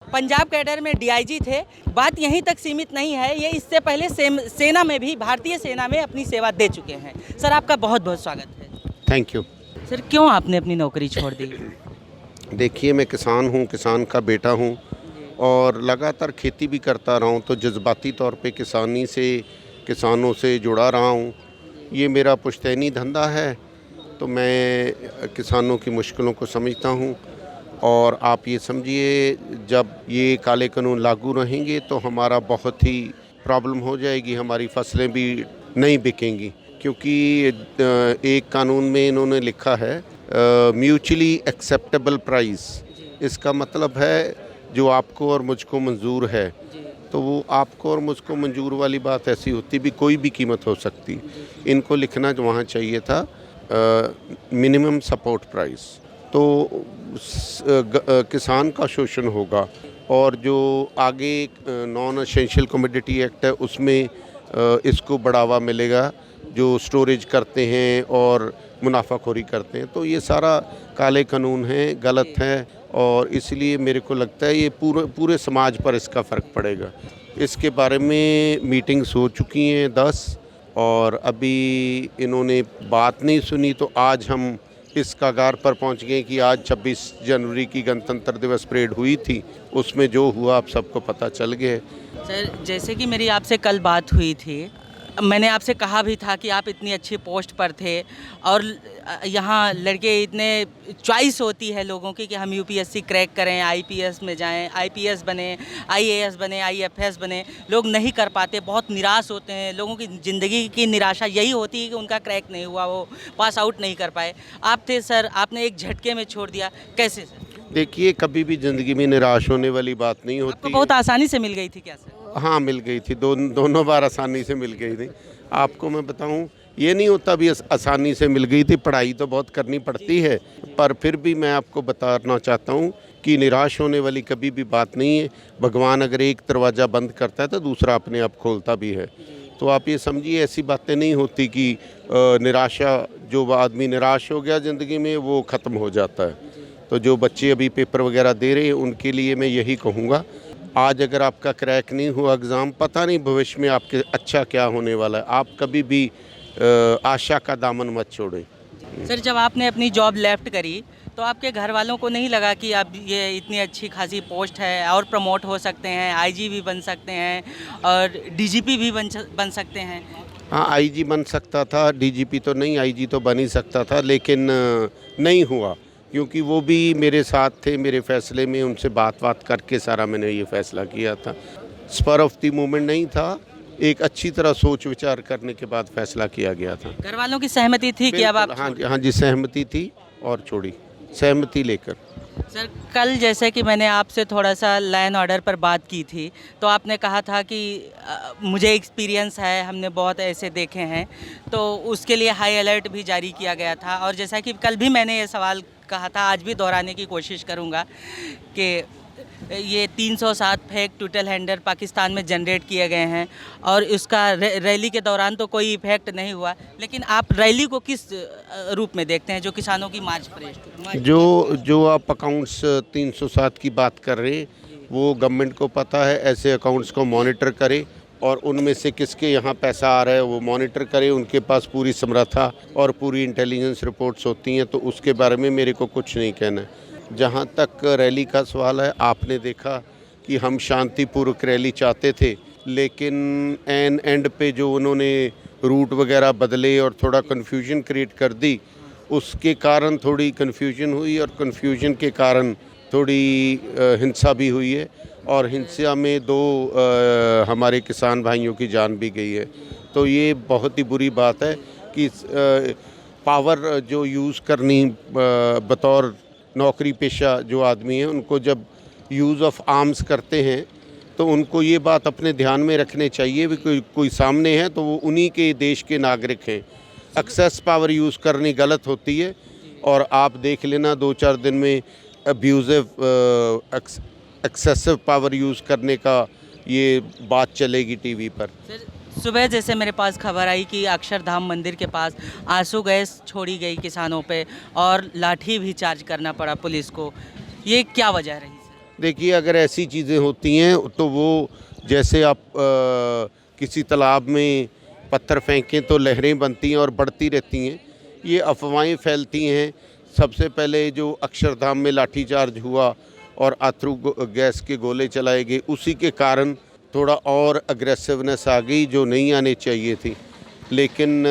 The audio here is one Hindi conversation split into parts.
पंजाब कैडर में डीआईजी थे। बात यहीं तक सीमित नहीं है, ये इससे पहले सेना में भी, भारतीय सेना में अपनी सेवा दे चुके हैं। सर आपका बहुत बहुत स्वागत है। Thank you. सर क्यों आपने अपनी नौकरी छोड़ दी? देखिए, मैं किसान हूँ, किसान का बेटा हूँ और लगातार खेती भी करता रहा हूँ, तो जज्बाती तौर पे किसानों से जुड़ा रहा हूँ। ये मेरा पुश्तैनी धंधा है, तो मैं किसानों की मुश्किलों को समझता हूँ। और आप ये समझिए, जब ये काले कानून लागू रहेंगे तो हमारा बहुत ही प्रॉब्लम हो जाएगी, हमारी फसलें भी नहीं बिकेंगी। क्योंकि एक कानून में इन्होंने लिखा है म्यूचुअली एक्सेप्टेबल प्राइस। इसका मतलब है जो आपको और मुझको मंजूर है, तो वो आपको और मुझको मंजूर वाली बात ऐसी होती भी कोई भी कीमत हो सकती। इनको लिखना जो वहाँ चाहिए था मिनिमम सपोर्ट प्राइस। तो किसान का शोषण होगा। और जो आगे नॉन एसेंशियल कमोडिटी एक्ट है, उसमें इसको बढ़ावा मिलेगा, जो स्टोरेज करते हैं और मुनाफाखोरी करते हैं। तो ये सारा काले कानून हैं, गलत हैं, और इसलिए मेरे को लगता है ये पूरे समाज पर इसका फ़र्क पड़ेगा। इसके बारे में मीटिंग्स हो चुकी हैं 10, और अभी इन्होंने बात नहीं सुनी। तो आज हम इस कगार पर पहुंच गए कि आज 26 जनवरी की गणतंत्र दिवस परेड हुई थी, उसमें जो हुआ आप सबको पता चल गया। सर जैसे कि मेरी आपसे कल बात हुई थी, मैंने आपसे कहा भी था कि आप इतनी अच्छी पोस्ट पर थे और यहाँ लड़के इतने चॉइस होती है लोगों की कि हम यूपीएससी क्रैक करें, आईपीएस में जाएं, आईपीएस बने, आईएएस बने, आईएफएस बने। लोग नहीं कर पाते, बहुत निराश होते हैं। लोगों की ज़िंदगी की निराशा यही होती है कि उनका क्रैक नहीं हुआ, वो पास आउट नहीं कर पाए। आप थे सर, आपने एक झटके में छोड़ दिया, कैसे सर? देखिए, कभी भी ज़िंदगी में निराश होने वाली बात नहीं होती। आपको बहुत आसानी से मिल गई थी क्या सर? हाँ, मिल गई थी, दोनों बार आसानी से मिल गई थी। आपको मैं बताऊं, ये नहीं होता भी आसानी से मिल गई थी, पढ़ाई तो बहुत करनी पड़ती है। पर फिर भी मैं आपको बताना चाहता हूं कि निराश होने वाली कभी भी बात नहीं है। भगवान अगर एक दरवाज़ा बंद करता है तो दूसरा अपने आप खोलता भी है। तो आप ये समझिए, ऐसी बातें नहीं होती कि निराशा, जो आदमी निराश हो गया ज़िंदगी में वो ख़त्म हो जाता है। तो जो बच्चे अभी पेपर वगैरह दे रहे हैं, उनके लिए मैं यही कहूँगा, आज अगर आपका क्रैक नहीं हुआ एग्ज़ाम, पता नहीं भविष्य में आपके अच्छा क्या होने वाला है। आप कभी भी आशा का दामन मत छोड़ें। सर जब आपने अपनी जॉब लेफ्ट करी तो आपके घर वालों को नहीं लगा कि अब ये इतनी अच्छी खासी पोस्ट है और प्रमोट हो सकते हैं, आईजी भी बन सकते हैं और डीजीपी भी बन सकते हैं? हाँ, आईजी बन सकता था, डीजीपी तो नहीं, आईजी तो बन ही सकता था, लेकिन नहीं हुआ। क्योंकि वो भी मेरे साथ थे मेरे फैसले में, उनसे बात करके सारा मैंने ये फैसला किया था। स्पर ऑफ द मोमेंट नहीं था, एक अच्छी तरह सोच विचार करने के बाद फैसला किया गया था। घर वालों की सहमति थी कि अब आप? हाँ जी, सहमति थी और छोड़ी, सहमति लेकर। सर कल जैसे कि मैंने आपसे थोड़ा सा लैंड ऑर्डर पर बात की थी, तो आपने कहा था कि मुझे एक्सपीरियंस है, हमने बहुत ऐसे देखे हैं, तो उसके लिए हाई अलर्ट भी जारी किया गया था। और जैसा कि कल भी मैंने ये सवाल कहा था, आज भी दोहराने की कोशिश करूंगा कि ये 307 फेक टूटल हैंडर पाकिस्तान में जनरेट किए गए हैं और उसका रैली के दौरान तो कोई इफेक्ट नहीं हुआ। लेकिन आप रैली को किस रूप में देखते हैं, जो किसानों की मार्च परेड? जो आप अकाउंट्स 307 की बात कर रहे हैं, वो गवर्नमेंट को पता है, ऐसे अकाउंट्स को मॉनिटर करे और उनमें से किसके यहाँ पैसा आ रहा है वो मॉनिटर करे। उनके पास पूरी समर्था और पूरी इंटेलिजेंस रिपोर्ट्स होती हैं, तो उसके बारे में मेरे को कुछ नहीं कहना है। जहाँ तक रैली का सवाल है, आपने देखा कि हम शांतिपूर्वक रैली चाहते थे, लेकिन एंड पे जो उन्होंने रूट वगैरह बदले और थोड़ा कन्फ्यूजन क्रिएट कर दी, उसके कारण थोड़ी कन्फ्यूजन हुई और कन्फ्यूजन के कारण थोड़ी हिंसा भी हुई है। और हिंसा में 2 हमारे किसान भाइयों की जान भी गई है। तो ये बहुत ही बुरी बात है कि पावर जो यूज़ करनी बतौर नौकरी पेशा जो आदमी हैं, उनको जब यूज़ ऑफ आर्म्स करते हैं तो उनको ये बात अपने ध्यान में रखने चाहिए भी कोई सामने है तो वो उन्हीं के देश के नागरिक हैं। एक्सेस पावर यूज़ करनी गलत होती है, और आप देख लेना 2-4 दिन में अब्यूज़िव एक्सेसिव पावर यूज़ करने का ये बात चलेगी टीवी पर। सुबह जैसे मेरे पास खबर आई कि अक्षरधाम मंदिर के पास आंसू गैस छोड़ी गई किसानों पे और लाठी भी चार्ज करना पड़ा पुलिस को, ये क्या वजह रही? देखिए, अगर ऐसी चीज़ें होती हैं तो वो जैसे आप किसी तालाब में पत्थर फेंकें तो लहरें बनती हैं और बढ़ती रहती हैं, ये अफवाहें फैलती हैं। सबसे पहले जो अक्षरधाम में लाठीचार्ज हुआ और आथरू गैस के गोले चलाए गए, उसी के कारण थोड़ा और अग्रेसिवनेस आ गई जो नहीं आनी चाहिए थी। लेकिन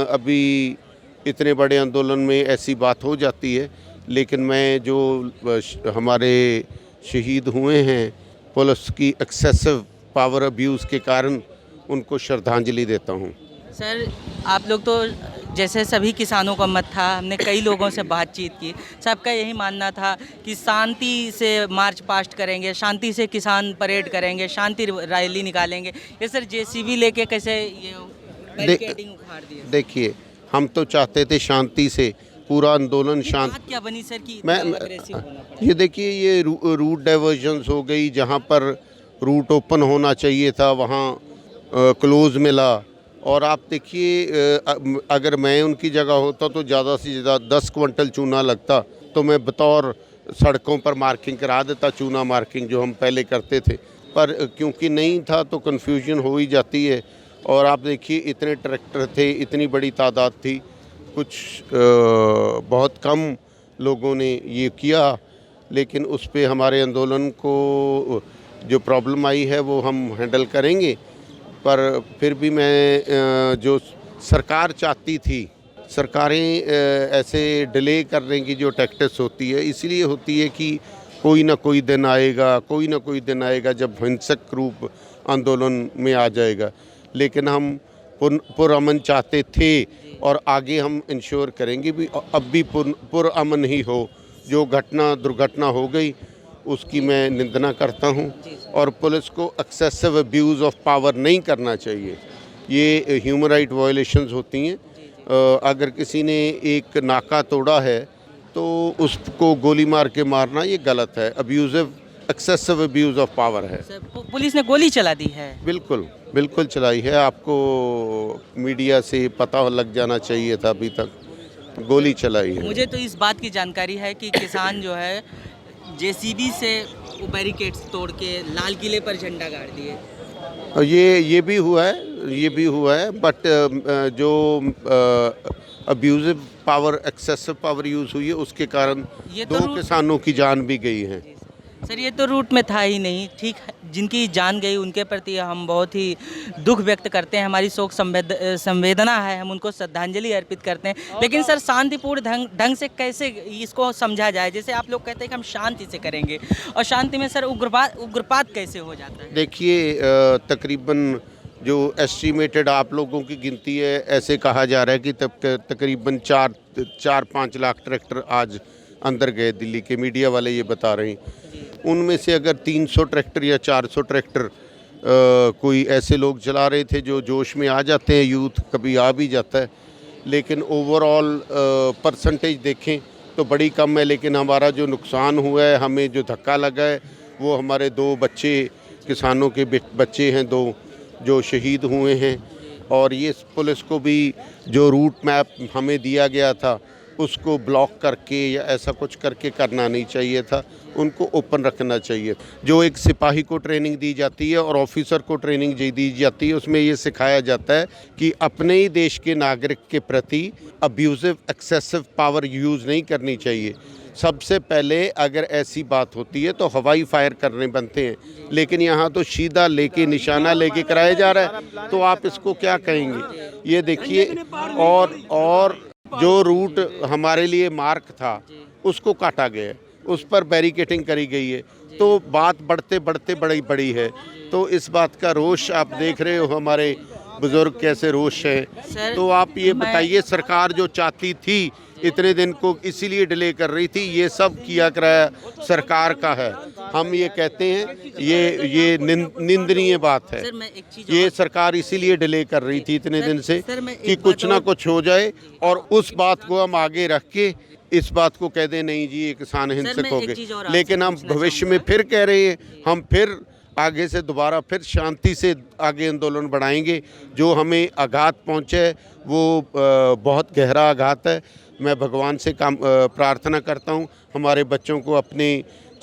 अभी इतने बड़े आंदोलन में ऐसी बात हो जाती है। लेकिन मैं जो हमारे शहीद हुए हैं पुलिस की एक्सेसिव पावर अब्यूज़ के कारण, उनको श्रद्धांजलि देता हूँ। सर, आप लोग तो जैसे सभी किसानों का मत था, हमने कई लोगों से बातचीत की, सबका यही मानना था कि शांति से मार्च पास्ट करेंगे, शांति से किसान परेड करेंगे, शांति रैली निकालेंगे। ये सर जेसीबी लेके कैसे ये बैरिकेडिंग उखाड़ दिया? देखिए, हम तो चाहते थे शांति से पूरा आंदोलन शांत। बात क्या बनी सर कि मैं अग्रेसिव होना पड़ा? ये देखिए, ये रूट डाइवर्जन्स हो गई। जहाँ पर रूट ओपन होना चाहिए था वहाँ क्लोज मिला। और आप देखिए, अगर मैं उनकी जगह होता तो ज़्यादा से ज़्यादा 10 क्विंटल चूना लगता, तो मैं बतौर सड़कों पर मार्किंग करा देता, चूना मार्किंग जो हम पहले करते थे। पर क्योंकि नहीं था तो कन्फ्यूजन हो ही जाती है। और आप देखिए, इतने ट्रैक्टर थे, इतनी बड़ी तादाद थी, कुछ बहुत कम लोगों ने ये किया। लेकिन उस पे हमारे आंदोलन को जो प्रॉब्लम आई है वो हम हैंडल करेंगे। पर फिर भी मैं जो सरकार चाहती थी, सरकारें ऐसे डिले करने की जो टैक्टिक्स होती है, इसलिए होती है कि कोई ना कोई दिन आएगा, कोई ना कोई दिन आएगा जब हिंसक रूप आंदोलन में आ जाएगा। लेकिन हम पुरअमन चाहते थे और आगे हम इंश्योर करेंगे भी अब भी पुरअमन ही हो। जो दुर्घटना हो गई उसकी मैं निंदा करता हूं। और पुलिस को एक्सेसिव अब्यूज़ ऑफ पावर नहीं करना चाहिए। ये ह्यूमन राइट वायलेशंस होती हैं। अगर किसी ने एक नाका तोड़ा है तो उसको गोली मार के मारना ये गलत है, एक्सेसिव अब्यूज़ ऑफ पावर है। पुलिस ने गोली चला दी है? बिल्कुल बिल्कुल चलाई है। आपको मीडिया से पता लग जाना चाहिए था, अभी तक गोली चलाई है। मुझे तो इस बात की जानकारी है कि किसान जो है जेसीबी से वो बैरिकेड्स तोड़ के लाल किले पर झंडा गाड़ दिए। ये भी हुआ है। बट जो abusive power, excessive power use हुई है, उसके कारण दो किसानों की जान भी गई है। सर, ये तो रूट में था ही नहीं। ठीक है, जिनकी जान गई उनके प्रति हम बहुत ही दुख व्यक्त करते हैं, हमारी शोक संवेदना है, हम उनको श्रद्धांजलि अर्पित करते हैं। लेकिन सर, शांतिपूर्ण ढंग से कैसे इसको समझा जाए? जैसे आप लोग कहते हैं कि हम शांति से करेंगे, और शांति में सर उग्रपात कैसे हो जाता है? देखिए, तकरीबन जो एस्टिमेटेड आप लोगों की गिनती है, ऐसे कहा जा रहा है कि तकरीबन 4-5 लाख ट्रैक्टर आज अंदर गए दिल्ली के। मीडिया वाले ये बता रहे हैं। उनमें से अगर 300 ट्रैक्टर या 400 ट्रैक्टर कोई ऐसे लोग चला रहे थे जो जोश में आ जाते हैं, यूथ कभी आ भी जाता है। लेकिन ओवरऑल परसेंटेज देखें तो बड़ी कम है। लेकिन हमारा जो नुकसान हुआ है, हमें जो धक्का लगा है, वो हमारे 2 बच्चे, किसानों के बच्चे हैं 2, जो शहीद हुए हैं। और ये पुलिस को भी जो रूट मैप हमें दिया गया था उसको ब्लॉक करके या ऐसा कुछ करके करना नहीं चाहिए था, उनको ओपन रखना चाहिए। जो एक सिपाही को ट्रेनिंग दी जाती है और ऑफिसर को ट्रेनिंग दी जाती है, उसमें ये सिखाया जाता है कि अपने ही देश के नागरिक के प्रति अब्यूजिव एक्सेसिव पावर यूज़ नहीं करनी चाहिए। सबसे पहले अगर ऐसी बात होती है तो हवाई फायर करने बनते हैं, लेकिन यहाँ तो सीधा लेके निशाना लेके कराया जा रहा है, तो आप इसको क्या कहेंगे? ये देखिए, और जो रूट हमारे लिए मार्क था उसको काटा गया है, उस पर बैरिकेडिंग करी गई है। तो बात बढ़ते बढ़ते बड़ी है। तो इस बात का रोष आप देख रहे हो, हमारे बुजुर्ग कैसे रोष है। तो आप ये बताइए, सरकार जो चाहती थी इतने दिन को इसीलिए डिले कर रही थी, ये सब किया कराया सरकार का है। हम ये कहते हैं ये निंदनीय बात है। ये सरकार इसीलिए डिले कर रही थी इतने दिन से कि कुछ ना कुछ हो जाए, और उस बात को हम आगे रख के इस बात को कह दें नहीं जी ये किसान हिंसक हो गए। लेकिन हम भविष्य में फिर कह रहे हैं, हम फिर आगे से दोबारा फिर शांति से आगे आंदोलन बढ़ाएंगे। जो हमें आघात पहुँचे वो बहुत गहरा आघात है। मैं भगवान से प्रार्थना करता हूँ हमारे बच्चों को अपने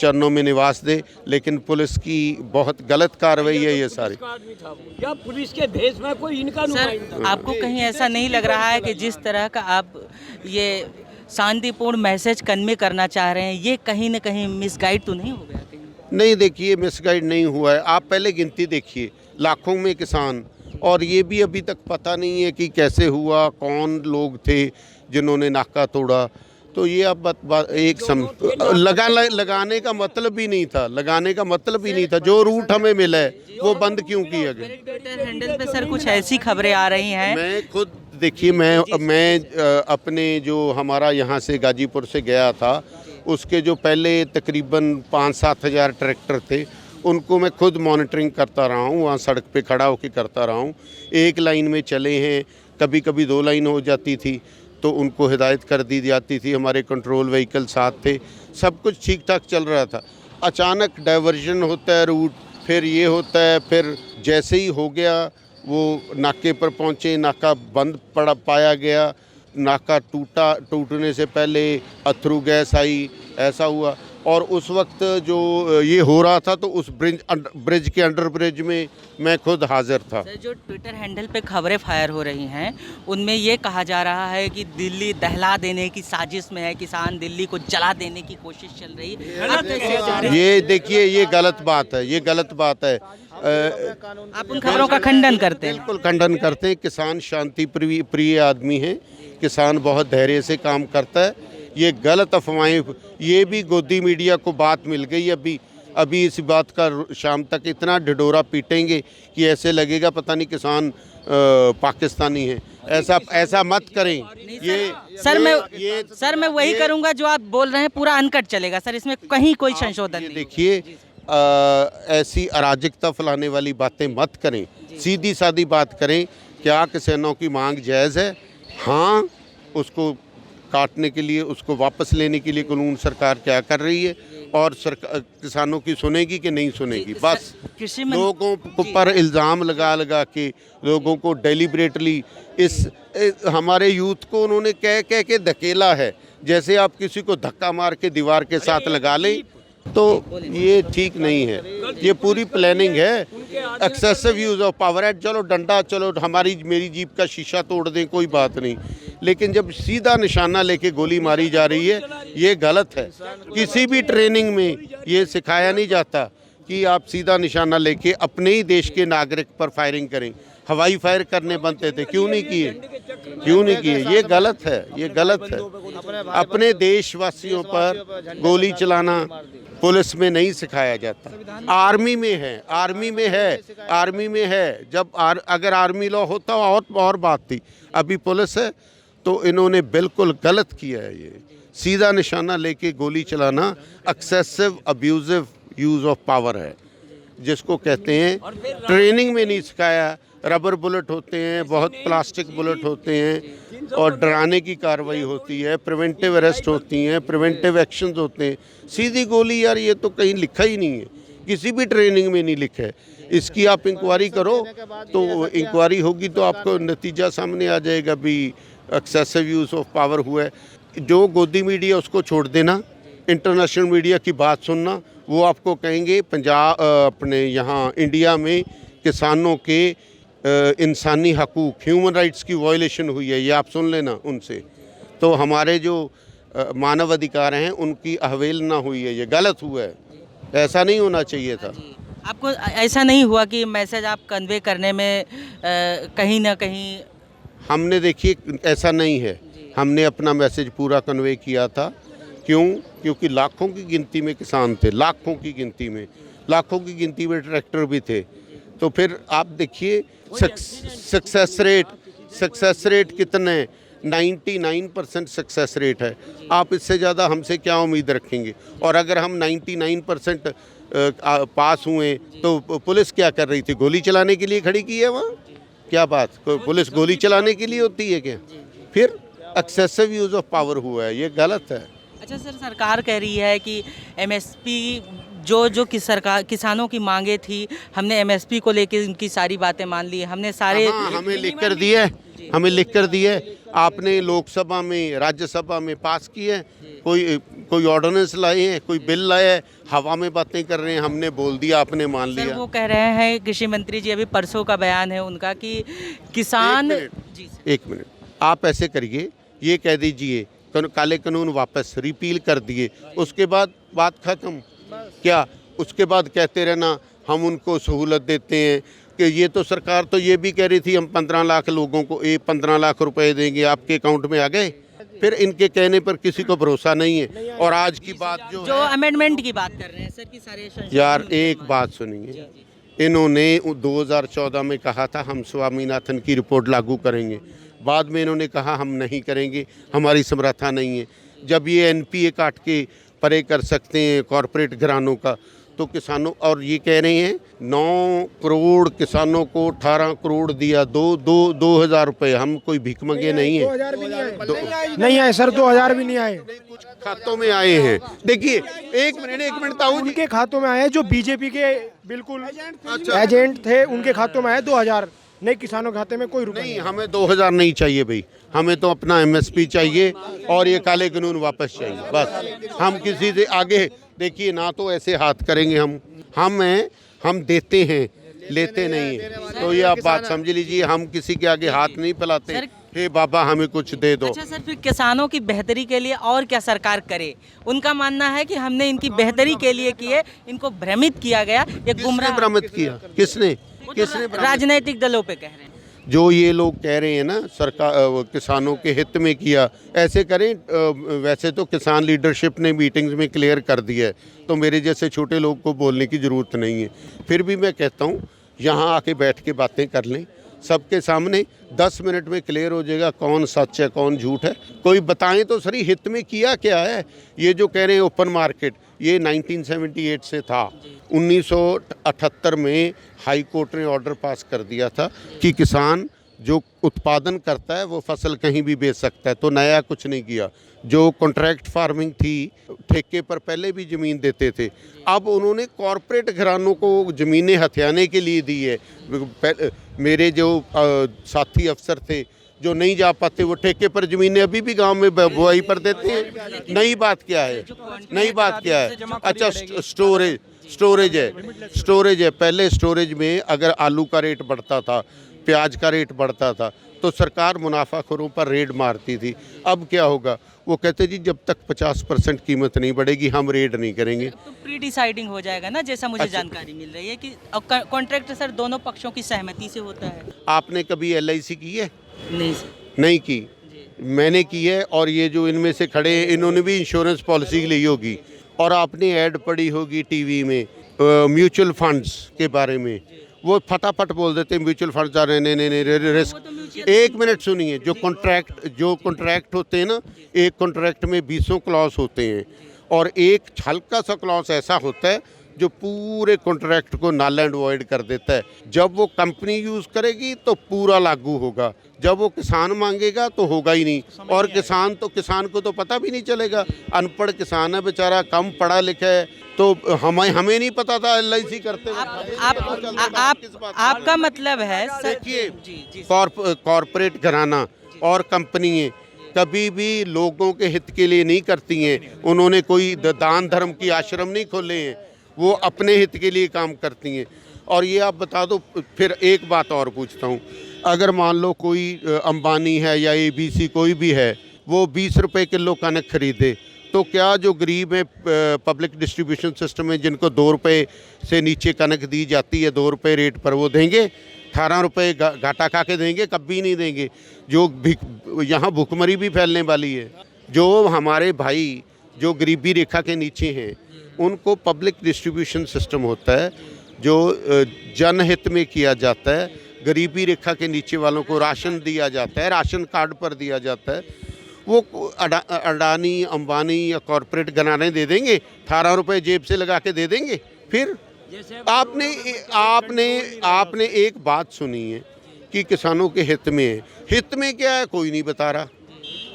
चरणों में निवास दे, लेकिन पुलिस की बहुत गलत कार्रवाई है ये सारी। या पुलिस के भेष में कोई इनका सर आपको कहीं ऐसा नहीं लग रहा है कि जिस तरह का आप ये शांतिपूर्ण मैसेज कन्वे करना चाह रहे हैं, ये कहीं ना कहीं मिसगाइड तो नहीं हो गया कहीं? नहीं, देखिए मिसगाइड नहीं हुआ है। आप पहले गिनती देखिए, लाखों में किसान, और ये भी अभी तक पता नहीं है कि कैसे हुआ, कौन लोग थे जिन्होंने नाका तोड़ा। तो ये अब लगाने का मतलब ही नहीं था, लगाने का मतलब ही नहीं था। जो रूट हमें मिला है वो बंद क्यों किया गया? ट्विटर हैंडल पे सर कुछ ऐसी खबरें आ रही हैं। मैं खुद देखिए, मैं अपने जो हमारा यहाँ से गाजीपुर से गया था, उसके जो पहले तकरीबन 5-7 हज़ार ट्रैक्टर थे, उनको मैं खुद मॉनिटरिंग करता रहा हूँ, वहाँ सड़क पे खड़ा होकर करता रहा हूँ। एक लाइन में चले हैं, कभी कभी 2 लाइन हो जाती थी, तो उनको हिदायत कर दी जाती थी। हमारे कंट्रोल व्हीकल साथ थे, सब कुछ ठीक ठाक चल रहा था। अचानक डाइवर्जन होता है रूट, फिर ये होता है, फिर जैसे ही हो गया वो नाके पर पहुँचे, नाका बंद पड़ा पाया गया, नाका टूटने से पहले अथरू गैस आई, ऐसा हुआ। और उस वक्त जो ये हो रहा था, तो उस ब्रिज के अंडर ब्रिज में मैं खुद हाजिर था। सर जो ट्विटर हैंडल पे खबरें फायर हो रही हैं, उनमें ये कहा जा रहा है कि दिल्ली दहला देने की साजिश में है, किसान दिल्ली को जला देने की कोशिश चल रही है। ये देखिए, ये गलत बात है, ये गलत बात है। आप उन खबरों का खंडन करते हैं? बिल्कुल खंडन करते हैं। किसान शांति प्रिय आदमी है, किसान बहुत धैर्य से काम करता है। ये गलत अफवाहें, ये भी गोदी मीडिया को बात मिल गई। अभी इस बात का शाम तक इतना ढिढोरा पीटेंगे कि ऐसे लगेगा पता नहीं किसान पाकिस्तानी है। ऐसा मत करें। सर मैं वही करूंगा जो आप बोल रहे हैं, पूरा अनकट चलेगा सर, इसमें कहीं कोई संशोधन नहीं। देखिए, ऐसी अराजकता फैलाने वाली बातें मत करें, सीधी सादी बात करें। क्या किसानों की मांग जायज़ है? हाँ, उसको काटने के लिए, उसको वापस लेने के लिए कानून सरकार क्या कर रही है, और किसानों की सुनेगी कि नहीं सुनेगी? बस लोगों पर इल्ज़ाम लगा के लोगों को डेलिब्रेटली हमारे यूथ को उन्होंने कह के धकेला है। जैसे आप किसी को धक्का मार के दीवार के साथ लगा लें, तो ये ठीक नहीं है। ये पूरी प्लानिंग है। एक्सेसिव यूज़ ऑफ पावर है। चलो डंडा, चलो मेरी जीप का शीशा तोड़ दें, कोई बात नहीं, लेकिन जब सीधा निशाना लेके गोली मारी जा रही है, ये गलत है। किसी भी ट्रेनिंग में ये सिखाया नहीं जाता कि आप सीधा निशाना लेके अपने ही देश के नागरिक पर फायरिंग करें। हवाई फायर करने बनते थे, क्यों नहीं किए? ये गलत है, ये गलत है। अपने देशवासियों पर गोली चलाना पुलिस में नहीं सिखाया जाता। आर्मी में है। जब अगर आर्मी लॉ होता और बात थी। अभी पुलिस है, तो इन्होंने बिल्कुल गलत किया है। ये सीधा निशाना लेके गोली चलाना excessive abusive use of power है, जिसको कहते हैं। ट्रेनिंग में नहीं सिखाया। रबर बुलेट होते हैं, बहुत प्लास्टिक बुलेट होते हैं, और डराने की कार्रवाई होती है, प्रिवेंटिव अरेस्ट होती हैं, प्रिवेंटिव एक्शंस होते हैं। सीधी गोली, यार ये तो कहीं लिखा ही नहीं है, किसी भी ट्रेनिंग में नहीं लिखा है। इसकी आप इंक्वायरी करो, तो इंक्वायरी होगी तो आपको नतीजा सामने आ जाएगा भी एक्सेसिव यूज़ ऑफ पावर हुआ है। जो गोदी मीडिया उसको छोड़ देना, इंटरनेशनल मीडिया की बात सुनना। वो आपको कहेंगे अपने यहाँ इंडिया में किसानों के इंसानी हकूक़, ह्यूमन राइट्स की वायलेशन हुई है, ये आप सुन लेना उनसे। तो हमारे जो मानव अधिकार हैं उनकी अवहेलना हुई है, ये गलत हुआ है, ऐसा नहीं होना चाहिए था। आपको ऐसा नहीं हुआ कि मैसेज आप कन्वे करने में कहीं ना कहीं? हमने देखिए, ऐसा नहीं है, हमने अपना मैसेज पूरा कन्वे किया था। क्योंकि लाखों की गिनती में किसान थे, लाखों की गिनती में ट्रैक्टर भी थे। तो फिर आप देखिए सक्सेस रेट कितने, 99% सक्सेस रेट है। आप इससे ज़्यादा हमसे क्या उम्मीद रखेंगे? और अगर हम 99% पास हुए, तो पुलिस क्या कर रही थी? गोली चलाने के लिए खड़ी की है वहाँ? क्या बात, पुलिस गोली चलाने के लिए होती है क्या? फिर एक्सेसिव यूज़ ऑफ पावर हुआ है, ये गलत है। अच्छा सर, सरकार कह रही है कि एमएसपी जो कि सरकार किसानों की मांगे थी, हमने एमएसपी को लेकर उनकी सारी बातें मान ली, हमने सारे हमें लिख कर दिए, हमें लिख कर दिया है, आपने लोकसभा में राज्यसभा में पास किया है, कोई ऑर्डिनेंस लाए हैं, कोई बिल लाया है, हवा में बातें कर रहे हैं, हमने बोल दिया आपने मान सर लिया। वो कह रहे हैं कृषि मंत्री जी, अभी परसों का बयान है उनका कि किसान जी सर। एक मिनट, आप ऐसे करिए, ये कह दीजिए काले कानून वापस रिपील कर दिए, उसके बाद बात खत्म। क्या उसके बाद कहते रहना हम उनको सहूलत देते हैं कि ये तो सरकार तो ये भी कह रही थी हम 15 लाख लोगों को 15 लाख रुपए देंगे, आपके अकाउंट में आ गए? फिर इनके कहने पर किसी को भरोसा नहीं है। और आज की बात जो अमेंडमेंट की बात कर रहे हैं सर कि सारे संशोधन यार एक बात सुनिए, इन्होंने 2014 में कहा था हम स्वामीनाथन की रिपोर्ट लागू करेंगे, बाद में इन्होंने कहा हम नहीं करेंगे, हमारी समर्था नहीं है। जब ये एनपीए काट के परे कर सकते हैं कॉरपोरेट घरानों का, तो किसानों, और ये कह रहे हैं 9 करोड़ किसानों को 18 करोड़ दिया, 2,000 रुपये। हम कोई भीख मंगे नहीं है। 2000 भी नहीं आए सर, 2000 भी नहीं आए। कुछ खातों में आए हैं। देखिए एक मिनट ताऊ जी, उनके खातों में आए जो बीजेपी के बिल्कुल एजेंट थे, उनके खातों में आए 2000, नहीं किसानों के खाते में कोई रुपया नहीं, हमें 2000 नहीं चाहिए भाई, हमें तो अपना एमएसपी चाहिए और ये काले कानून वापस चाहिए बस। हम किसी से आगे देखिए ना तो ऐसे हाथ करेंगे, हम देते हैं, लेते नहीं हैं। तो ये आप बात समझ लीजिए, हम किसी के आगे हाथ नहीं फैलाते, हे बाबा हमें कुछ दे दो। अच्छा सर, फिर किसानों की बेहतरी के लिए और क्या सरकार करे? उनका मानना है कि हमने इनकी बेहतरी के लिए किए, इनको भ्रमित किया गया, ये किसने गुमराह। भ्रमित किया? किसने राजनीतिक दलों पे कह रहे हैं। जो ये लोग कह रहे हैं ना सरकार किसानों के हित में किया, ऐसे करें। वैसे तो किसान लीडरशिप ने मीटिंग्स में क्लियर कर दिया है, तो मेरे जैसे छोटे लोग को बोलने की ज़रूरत नहीं है। फिर भी मैं कहता हूँ यहाँ आके बैठ के बातें कर लें सबके सामने, 10 मिनट में क्लियर हो जाएगा कौन सच है कौन झूठ है। कोई बताएं तो सही हित में किया क्या है। ये जो कह रहे हैं ओपन मार्केट, ये 1978 से था। 1978 में हाई कोर्ट ने ऑर्डर पास कर दिया था कि किसान जो उत्पादन करता है वो फसल कहीं भी बेच सकता है, तो नया कुछ नहीं किया। जो कॉन्ट्रैक्ट फार्मिंग थी, ठेके पर पहले भी ज़मीन देते थे, अब उन्होंने कॉरपोरेट घरानों को ज़मीनें हथियाने के लिए दी है। मेरे जो साथी अफसर थे जो नहीं जा पाते, वो ठेके पर ज़मीनें अभी भी गांव में बुआई पर देते हैं। नई बात क्या है? नई बात क्या है? अच्छा, स्टोरेज है। पहले स्टोरेज में अगर आलू का रेट बढ़ता था, प्याज का रेट बढ़ता था, तो सरकार मुनाफाखोरों पर रेड मारती थी। अब क्या होगा? वो कहते जी जब तक 50% कीमत नहीं बढ़ेगी हम रेड नहीं करेंगे। तो प्री डिसाइडिंग हो जाएगा ना, जैसा मुझे जानकारी मिल रही है कि कॉन्ट्रैक्ट सर दोनों पक्षों की सहमति से होता है। आपने कभी LIC की है? नहीं सर। नहीं की, मैंने की है। और ये जो इनमें से खड़े हैं इन्होंने भी इंश्योरेंस पॉलिसी ली होगी, और आपने ऐड पढ़ी होगी टीवी में म्यूचुअल फंड्स के बारे में। वो फटाफट बोल देते हैं म्यूचुअल फंड्स आ रहे हैं, नहीं रिस्क। एक मिनट सुनिए, जो कॉन्ट्रैक्ट होते हैं ना, एक कॉन्ट्रैक्ट में 20 क्लॉज होते हैं, और एक हल्का सा क्लॉज ऐसा होता है जो पूरे कॉन्ट्रैक्ट को नल एंड वॉइड कर देता है। जब वो कंपनी यूज़ करेगी तो पूरा लागू होगा, जब वो किसान मांगेगा तो होगा ही नहीं। और किसान को तो पता भी नहीं चलेगा, अनपढ़ किसान है बेचारा, कम पढ़ा लिखा है, तो हमें नहीं पता था LIC करते आपका मतलब है देखिए, कॉरपोरेट घराना और कंपनियां कभी भी लोगों के हित के लिए नहीं करती हैं। उन्होंने कोई दान धर्म की आश्रम नहीं खोले हैं, वो अपने हित के लिए काम करती हैं। और ये आप बता दो, फिर एक बात और पूछता हूँ, अगर मान लो कोई अंबानी है या ABC कोई भी है, वो 20 रुपये किलो कनक खरीदे, तो क्या जो गरीब है पब्लिक डिस्ट्रीब्यूशन सिस्टम में जिनको 2 रुपये से नीचे कनक दी जाती है 2 रुपये रेट पर, वो देंगे? 18 रुपये घाटा खा के देंगे? कभी नहीं देंगे। जो यहाँ भुखमरी भी फैलने वाली है। जो हमारे भाई जो गरीबी रेखा के नीचे हैं, उनको पब्लिक डिस्ट्रीब्यूशन सिस्टम होता है जो जनहित में किया जाता है। गरीबी रेखा के नीचे वालों को राशन दिया जाता है, राशन कार्ड पर दिया जाता है। वो अडानी अंबानी या कॉरपोरेट घराने दे देंगे, 18 रुपये जेब से लगा के दे देंगे। फिर आपने एक बात सुनी है कि किसानों के हित में है। हित में क्या है कोई नहीं बता रहा,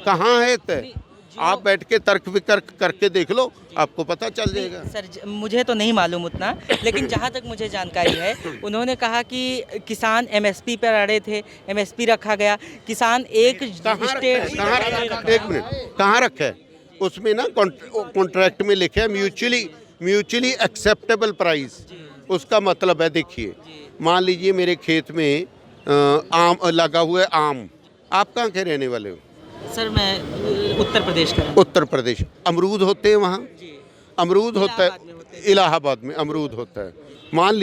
कहाँ है हित है? आप बैठ के तर्क वितर्क करके देख लो, आपको पता चल जाएगा। सर मुझे तो नहीं मालूम उतना, लेकिन जहाँ तक मुझे जानकारी है उन्होंने कहा कि किसान एमएसपी पर अड़े थे, एमएसपी रखा गया, किसान एक स्टेट एक मिनट, कहाँ रखा है? उसमें ना कॉन्ट्रैक्ट में लिखा है म्यूचुअली एक्सेप्टेबल प्राइस। उसका मतलब है, देखिए मान लीजिए मेरे खेत में आम लगा हुआ है, आम। आप कहाँ के रहने वाले हो? सर मैं उत्तर प्रदेश का। उत्तर प्रदेश। अमरूद होते हैं वहाँ? अमरूद होता है, इलाहाबाद में अमरूद होता है। मान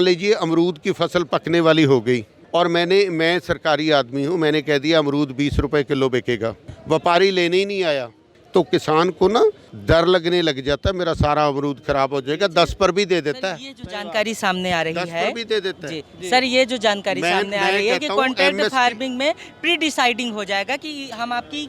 लीजिए अमरूद की फसल पकने वाली हो गई और मैं सरकारी आदमी हूँ, मैंने कह दिया अमरूद 20 रुपए किलो बिकेगा, व्यापारी लेने ही नहीं आया, तो किसान को ना डर लगने लग जाता है मेरा सारा अमरूद खराब हो जाएगा, 10 पर भी दे देता है। ये जो जानकारी सामने आ रही 10 है पर भी दे देता है। जी सर, ये जो जानकारी सामने आ रही है कि कहता हूँ कॉन्ट्रैक्ट MSP फार्मिंग में प्री डिसाइडिंग हो जाएगा कि हम आपकी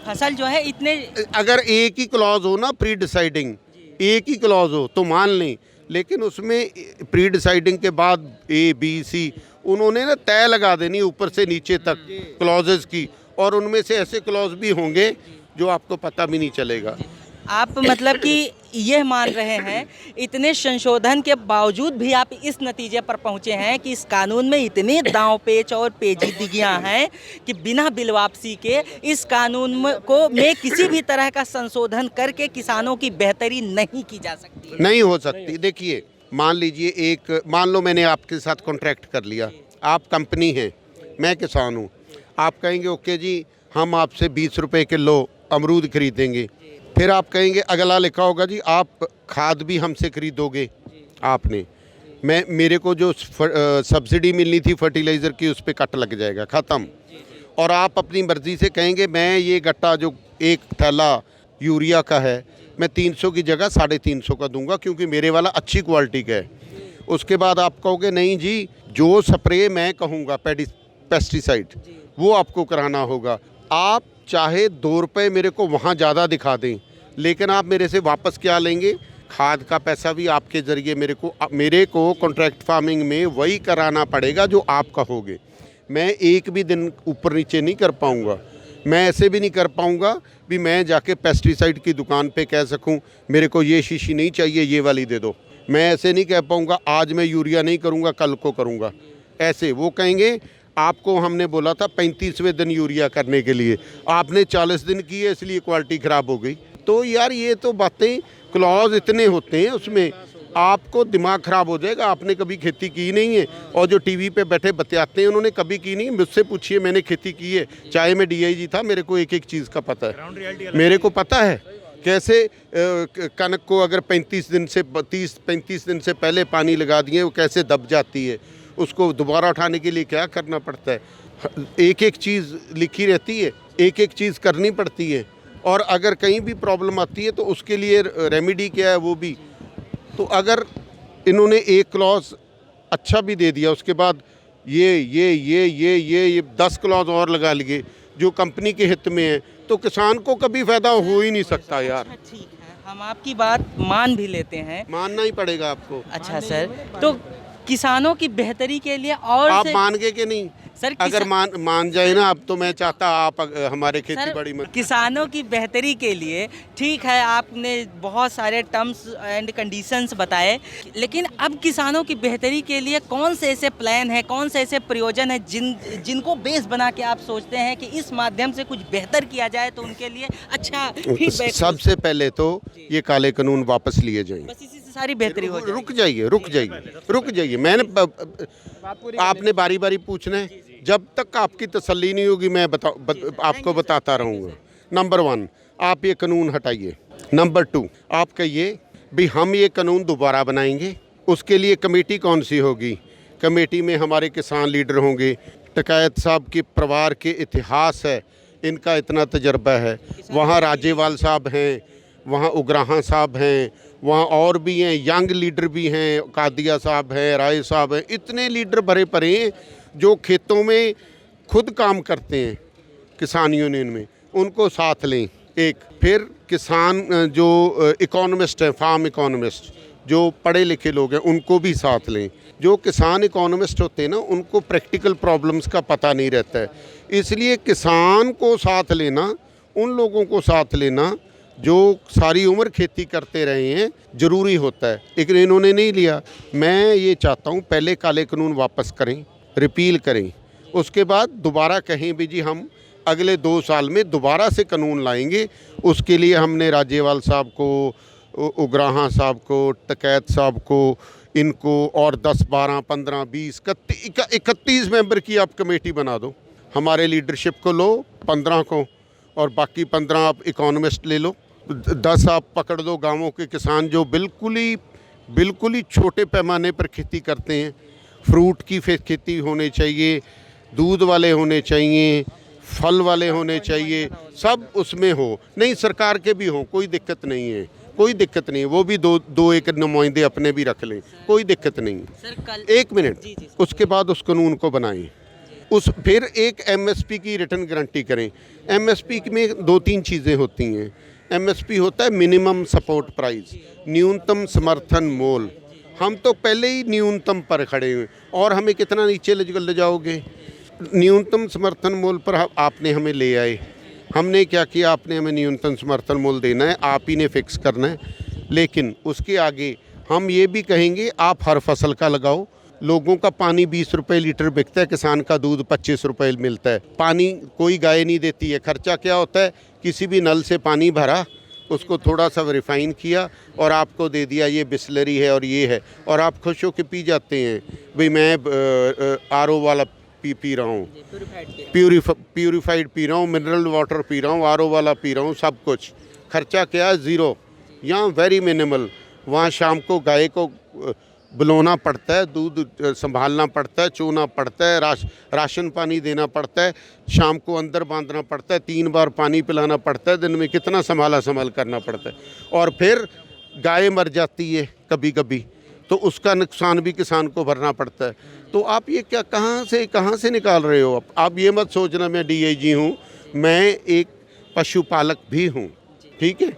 फसल जो है इतने। अगर एक ही क्लॉज हो ना प्री डिसाइडिंग, एक ही क्लॉज हो तो मान लें, लेकिन उसमें प्री डिसाइडिंग के बाद ABC उन्होंने ना तय लगा देनी ऊपर से नीचे तक क्लॉजेस की, और उनमें से ऐसे क्लॉज भी होंगे जो आपको पता भी नहीं चलेगा। आप मतलब कि यह मान रहे हैं इतने संशोधन के बावजूद भी आप इस नतीजे पर पहुंचे हैं कि इस कानून में इतने दांव पेच और पेचीदगियां हैं कि बिना बिल वापसी के इस कानून में किसी भी तरह का संशोधन करके किसानों की बेहतरी नहीं की जा सकती, नहीं हो सकती। देखिए मान लो मैंने आपके साथ कॉन्ट्रैक्ट कर लिया, आप कंपनी हैं, मैं किसान हूँ, आप कहेंगे ओके जी हम आपसे 20 रुपए किलो अमरूद खरीदेंगे, फिर आप कहेंगे अगला लिखा होगा जी आप खाद भी हमसे खरीदोगे आपने, मेरे को जो सब्सिडी मिलनी थी फर्टिलाइज़र की उस पर कट लग जाएगा, ख़त्म। और आप अपनी मर्ज़ी से कहेंगे मैं ये गट्टा जो एक थैला यूरिया का है मैं 300 की जगह 350 का दूंगा क्योंकि मेरे वाला अच्छी क्वालिटी का है। उसके बाद आप कहोगे नहीं जी जो स्प्रे मैं कहूँगा पेस्टिसाइड वो आपको कराना होगा। आप चाहे 2 रुपये मेरे को वहाँ ज़्यादा दिखा दें, लेकिन आप मेरे से वापस क्या लेंगे? खाद का पैसा भी आपके ज़रिए मेरे को कॉन्ट्रैक्ट फार्मिंग में वही कराना पड़ेगा जो आप कहोगे। मैं एक भी दिन ऊपर नीचे नहीं कर पाऊँगा। मैं ऐसे भी नहीं कर पाऊँगा भी मैं जाके पेस्टिसाइड की दुकान पे कह सकूँ मेरे को ये शीशी नहीं चाहिए ये वाली दे दो। मैं ऐसे नहीं कह पाऊँगा आज मैं यूरिया नहीं करूँगा कल को करूँगा। ऐसे वो कहेंगे आपको हमने बोला था 35वें दिन यूरिया करने के लिए, आपने 40 दिन किए इसलिए क्वालिटी ख़राब हो गई। तो यार ये तो बातें क्लॉज इतने होते हैं उसमें आपको दिमाग ख़राब हो जाएगा। आपने कभी खेती की नहीं है और जो टीवी पे बैठे बतियाते हैं उन्होंने कभी की नहीं। मुझसे पूछिए मैंने खेती की है, चाहे मैं DIG था, मेरे को एक एक चीज़ का पता है। मेरे को पता है कैसे कनक को अगर 35 दिन से 30-35 दिन से पहले पानी लगा दिए वो कैसे दब जाती है, उसको दोबारा उठाने के लिए क्या करना पड़ता है। एक एक चीज़ लिखी रहती है, एक एक चीज़ करनी पड़ती है, और अगर कहीं भी प्रॉब्लम आती है तो उसके लिए रेमेडी क्या है वो भी। तो अगर इन्होंने एक क्लॉज अच्छा भी दे दिया उसके बाद ये 10 क्लॉज और लगा लिए जो कंपनी के हित में है तो किसान को कभी फ़ायदा हो ही नहीं सकता यार। ठीक है, हम आपकी बात मान भी लेते हैं, मानना ही पड़ेगा आपको। अच्छा सर, तो किसानों की बेहतरी के लिए और आप मान गए कि नहीं सर? अगर मान जाए ना अब तो मैं चाहता आप हमारे खेती बाड़ी में किसानों की बेहतरी के लिए ठीक है आपने बहुत सारे टर्म्स एंड कंडीशंस बताए, लेकिन अब किसानों की बेहतरी के लिए कौन से ऐसे प्लान है, कौन से ऐसे प्रयोजन है जिनको बेस बना के आप सोचते हैं कि इस माध्यम से कुछ बेहतर किया जाए तो उनके लिए अच्छा फीडबैक। सबसे पहले तो ये काले कानून वापस लिए जाएंगे, बस इसी से सारी बेहतरी हो जाएगी। रुक जाइए मैंने आपने बारी बारी पूछना है, जब तक आपकी तसल्ली नहीं होगी मैं आपको बताता रहूँगा। नंबर 1 आप ये कानून हटाइए। नंबर 2 आप कहिए भी हम ये कानून दोबारा बनाएंगे, उसके लिए कमेटी कौन सी होगी? कमेटी में हमारे किसान लीडर होंगे, टिकैत साहब के परिवार के इतिहास है, इनका इतना तजर्बा है, वहाँ राजेवाल साहब हैं, वहाँ उग्राहा साहब हैं, वहाँ और भी हैं, यंग लीडर भी हैं, कादिया साहब हैं, राय साहब हैं, इतने लीडर भरे पड़े हैं जो खेतों में खुद काम करते हैं किसान यूनियन में, उनको साथ लें। एक फिर किसान जो इकोनॉमिस्ट हैं, फार्म इकोनॉमिस्ट जो पढ़े लिखे लोग हैं उनको भी साथ लें। जो किसान इकोनॉमिस्ट होते हैं ना उनको प्रैक्टिकल प्रॉब्लम्स का पता नहीं रहता है, इसलिए किसान को साथ लेना उन लोगों को साथ लेना जो सारी उम्र खेती करते रहे हैं ज़रूरी होता है, लेकिन इन्होंने नहीं लिया। मैं ये चाहता हूँ पहले काले कानून वापस करें, रिपील करें, उसके बाद दोबारा कहें भी जी हम अगले 2 साल में दोबारा से कानून लाएंगे। उसके लिए हमने राज्यपाल साहब को, उग्राहा साहब को, टकैत साहब को, इनको और 10, 12, 15, 20, 31 मेंबर की आप कमेटी बना दो। हमारे लीडरशिप को लो 15 को, और बाकी 15 आप इकोनॉमिस्ट ले लो। 10 आप पकड़ दो गांवों के किसान जो बिल्कुल ही छोटे पैमाने पर खेती करते हैं। फ्रूट की खेती होनी चाहिए, दूध वाले होने चाहिए, फल वाले होने चाहिए, सब उसमें हो। नहीं सरकार के भी हों, कोई दिक्कत नहीं है, कोई दिक्कत नहीं है। वो भी दो एक नुमाइंदे अपने भी रख लें, कोई दिक्कत नहीं। सर कल 1 मिनट, उसके बाद उस कानून को बनाएं। फिर एक एमएसपी की रिटर्न गारंटी करें। एमएसपी में 2-3 चीज़ें होती हैं। एमएसपी होता है मिनिमम सपोर्ट प्राइस, न्यूनतम समर्थन मूल्य। हम तो पहले ही न्यूनतम पर खड़े हुए, और हमें कितना नीचे ले जाओगे? न्यूनतम समर्थन मूल्य पर आपने हमें ले आए। हमने क्या किया? आपने हमें न्यूनतम समर्थन मूल्य देना है, आप ही ने फिक्स करना है। लेकिन उसके आगे हम ये भी कहेंगे आप हर फसल का लगाओ। लोगों का पानी 20 रुपये लीटर बिकता है, किसान का दूध 25 रुपये मिलता है। पानी कोई गाय नहीं देती है। खर्चा क्या होता है? किसी भी नल से पानी भरा, उसको थोड़ा सा रिफ़ाइन किया और आपको दे दिया, ये बिस्लरी है और ये है, और आप खुश होकर पी जाते हैं। भाई मैं आरओ वाला पी रहा हूँ, प्यूरीफाइड पी रहा हूँ, मिनरल वाटर पी रहा हूँ, आरओ वाला पी रहा हूँ, सब कुछ। खर्चा क्या है? ज़ीरो, यहाँ वेरी मिनिमल। वहाँ शाम को गाय को बुलाना पड़ता है, दूध संभालना पड़ता है, चोना पड़ता है, राशन पानी देना पड़ता है, शाम को अंदर बांधना पड़ता है, 3 बार पानी पिलाना पड़ता है, दिन में कितना संभाल करना पड़ता है। और फिर गाय मर जाती है कभी कभी, तो उसका नुकसान भी किसान को भरना पड़ता है। तो आप ये क्या कहाँ से निकाल रहे हो? आप ये मत सोचना मैं डीआईजी हूँ, मैं एक पशुपालक भी हूँ, ठीक है?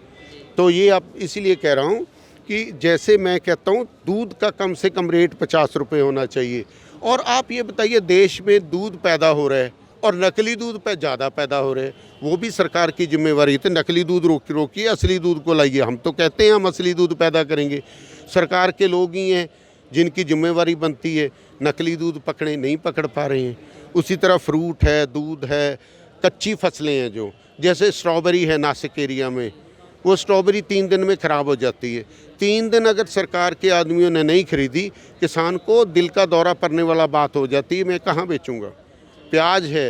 तो ये आप इसीलिए कह रहा हूँ कि जैसे मैं कहता हूँ दूध का कम से कम रेट 50 रुपये होना चाहिए। और आप ये बताइए, देश में दूध पैदा हो रहा है और नकली दूध पे ज़्यादा पैदा हो रहे हैं, वो भी सरकार की जिम्मेवारी है। तो नकली दूध रोकिए, असली दूध को लाइए। हम तो कहते हैं हम असली दूध पैदा करेंगे, सरकार के लोग ही हैं जिनकी जिम्मेवारी बनती है। नकली दूध पकड़े, नहीं पकड़ पा रहे हैं। उसी तरह फ्रूट है, दूध है, कच्ची फसलें हैं, जो जैसे स्ट्रॉबेरी है नासिक एरिया में, वो स्ट्रॉबेरी 3 दिन में ख़राब हो जाती है। 3 दिन अगर सरकार के आदमियों ने नहीं खरीदी, किसान को दिल का दौरा पड़ने वाला बात हो जाती है, मैं कहाँ बेचूँगा? प्याज है,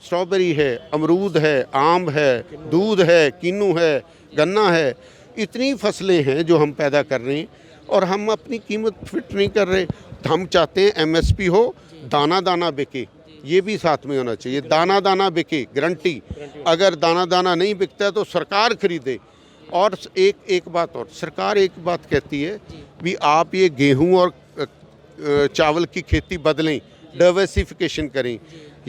स्ट्रॉबेरी है, अमरूद है, आम है, दूध है, किन्नू है, गन्ना है, इतनी फसलें हैं जो हम पैदा कर रहे हैं और हम अपनी कीमत फिट नहीं कर रहे। हम चाहते हैं एमएसपी हो, दाना दाना बिके, ये भी साथ में होना चाहिए। दाना दाना बिके, गारंटी। अगर दाना दाना नहीं बिकता है तो सरकार खरीदे। और एक बात और, सरकार एक बात कहती है भी आप ये गेहूं और चावल की खेती बदलें, डाइवर्सिफिकेशन करें,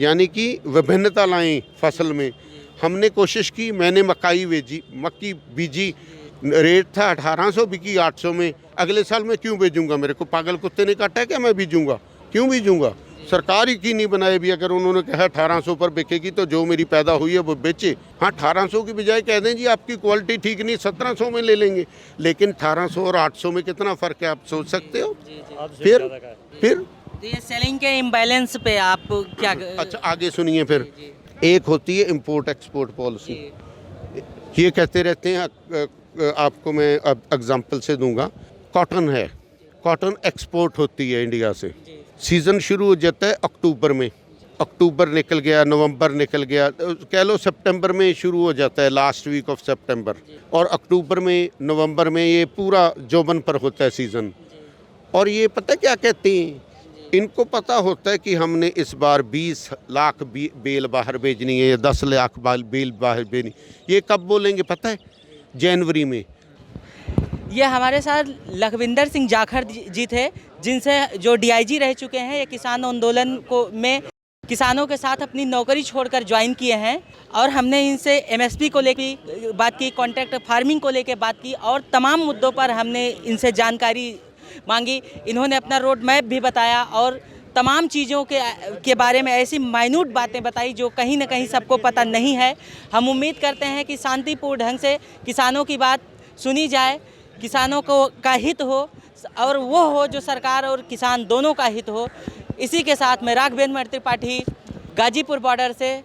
यानी कि विभिन्नता लाएं फसल में। हमने कोशिश की, मैंने मक्की बीजी, रेट था 1800, बिकी 800 में। अगले साल मैं क्यों भेजूंगा? मेरे को पागल कुत्ते ने काटा है क्या? मैं बीजूंगा, क्यों बीजूंगा? सरकार ही की नहीं बनाए भी। अगर उन्होंने कहा 1800 पर बिकेगी तो जो मेरी पैदा हुई है वो बेचे। हाँ, 1800 की बजाय कह दें जी आपकी क्वालिटी ठीक नहीं, 1700 में ले लेंगे। लेकिन 1800 और 800 में कितना फ़र्क है, आप सोच सकते हो? फिर तो ये सेलिंग के इम्बैलेंस पे आप क्या? अच्छा आगे सुनिए। फिर एक होती है इंपोर्ट एक्सपोर्ट पॉलिसी, ये कहते रहते हैं। आपको मैं अब एग्जांपल से दूंगा। कॉटन है, कॉटन एक्सपोर्ट होती है इंडिया से। सीज़न शुरू हो जाता है अक्टूबर में, अक्टूबर निकल गया, नवंबर निकल गया, कह लो सितंबर में शुरू हो जाता है, लास्ट वीक ऑफ सितंबर। और अक्टूबर में, नवंबर में ये पूरा जोबन पर होता है सीज़न। और ये पता क्या कहते हैं, इनको पता होता है कि हमने इस बार 20 लाख बेल बाहर भेजनी है या 10 लाख बेल बाहर भेजनी। ये कब बोलेंगे पता है? जनवरी में। ये हमारे साथ लखविंदर सिंह जाखड़ जी थे, जिनसे जो डीआईजी रह चुके हैं। ये किसान आंदोलन में किसानों के साथ अपनी नौकरी छोड़कर ज्वाइन किए हैं। और हमने इनसे एमएसपी को लेकर बात की, कॉन्ट्रैक्ट फार्मिंग को लेकर बात की, और तमाम मुद्दों पर हमने इनसे जानकारी मांगी। इन्होंने अपना रोड मैप भी बताया और तमाम चीज़ों के बारे में ऐसी माइन्यूट बातें बताई जो कहीं ना कहीं सबको पता नहीं है। हम उम्मीद करते हैं कि शांतिपूर्ण ढंग से किसानों की बात सुनी जाए, किसानों को का हित हो और वो हो जो सरकार और किसान दोनों का हित हो। इसी के साथ मैं राघवेंद्र त्रिपाठी गाजीपुर बॉर्डर से